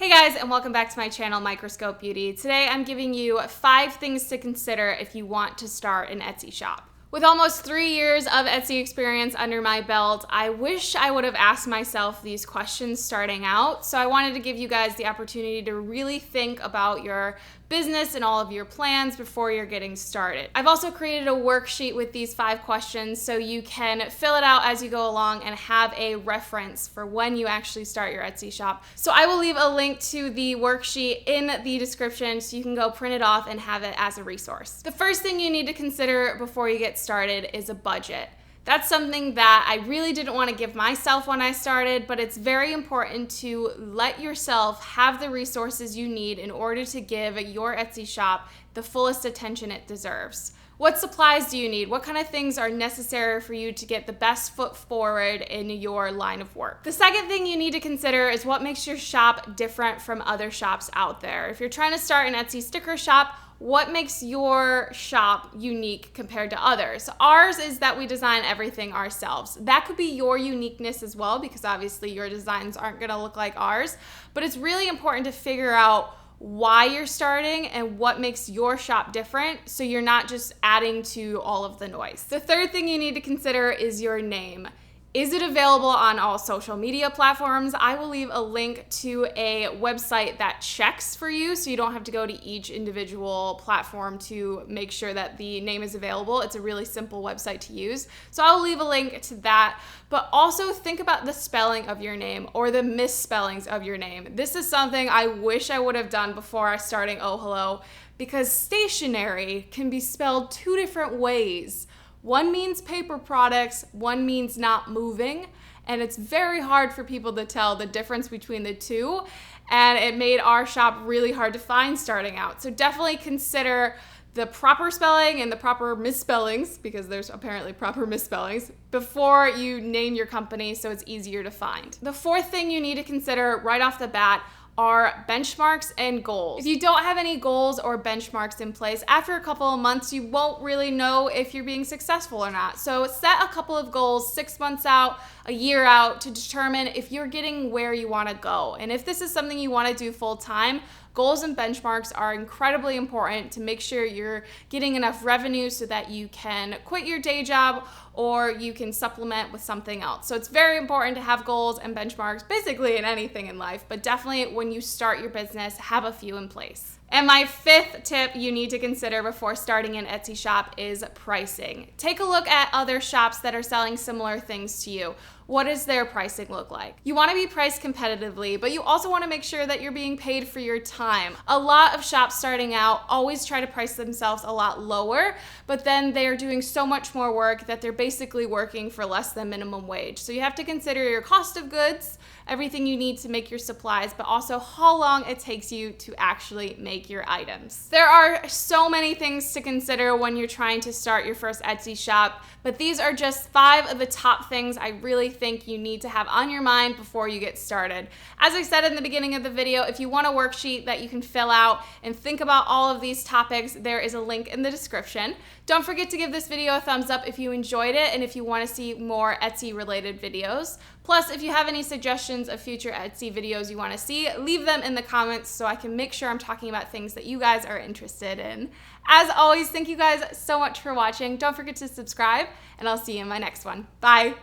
Hey guys, and welcome back to my channel, Microscope Beauty. Today I'm giving you 5 things to consider if you want to start an Etsy shop. With almost 3 years of Etsy experience under my belt, I wish I would have asked myself these questions starting out. So I wanted to give you guys the opportunity to really think about your business and all of your plans before you're getting started. I've also created a worksheet with these 5 questions so you can fill it out as you go along and have a reference for when you actually start your Etsy shop. So I will leave a link to the worksheet in the description so you can go print it off and have it as a resource. The first thing you need to consider before you get started is a budget. That's something that I really didn't want to give myself when I started, but it's very important to let yourself have the resources you need in order to give your Etsy shop the fullest attention it deserves. What supplies do you need? What kind of things are necessary for you to get the best foot forward in your line of work? The second thing you need to consider is what makes your shop different from other shops out there. If you're trying to start an Etsy sticker shop, what makes your shop unique compared to others? Ours is that we design everything ourselves. That could be your uniqueness as well, because obviously your designs aren't gonna look like ours, but it's really important to figure out why you're starting and what makes your shop different so you're not just adding to all of the noise. The third thing you need to consider is your name. Is it available on all social media platforms? I will leave a link to a website that checks for you so you don't have to go to each individual platform to make sure that the name is available. It's a really simple website to use. So I'll leave a link to that. But also think about the spelling of your name or the misspellings of your name. This is something I wish I would have done before starting Oh Hello, because stationery can be spelled 2 different ways. One means paper products, one means not moving, and it's very hard for people to tell the difference between the two, and it made our shop really hard to find starting out. So definitely consider the proper spelling and the proper misspellings, because there's apparently proper misspellings, before you name your company so it's easier to find. The fourth thing you need to consider right off the bat are benchmarks and goals. If you don't have any goals or benchmarks in place, after a couple of months, you won't really know if you're being successful or not. So set a couple of goals 6 months out, a year out, to determine if you're getting where you want to go. And if this is something you want to do full time, goals and benchmarks are incredibly important to make sure you're getting enough revenue so that you can quit your day job or you can supplement with something else. So it's very important to have goals and benchmarks basically in anything in life, but definitely when you start your business, have a few in place. And my 5th tip you need to consider before starting an Etsy shop is pricing. Take a look at other shops that are selling similar things to you. What does their pricing look like? You want to be priced competitively, but you also want to make sure that you're being paid for your time. A lot of shops starting out always try to price themselves a lot lower, but then they're doing so much more work that they're basically working for less than minimum wage. So you have to consider your cost of goods, everything you need to make your supplies, but also how long it takes you to actually make your items. There are so many things to consider when you're trying to start your first Etsy shop, but these are just 5 of the top things I really think you need to have on your mind before you get started. As I said in the beginning of the video, if you want a worksheet that you can fill out and think about all of these topics, there is a link in the description. Don't forget to give this video a thumbs up if you enjoyed it and if you want to see more Etsy related videos. Plus, if you have any suggestions of future Etsy videos you want to see, leave them in the comments so I can make sure I'm talking about things that you guys are interested in. As always, thank you guys so much for watching. Don't forget to subscribe, and I'll see you in my next one. Bye!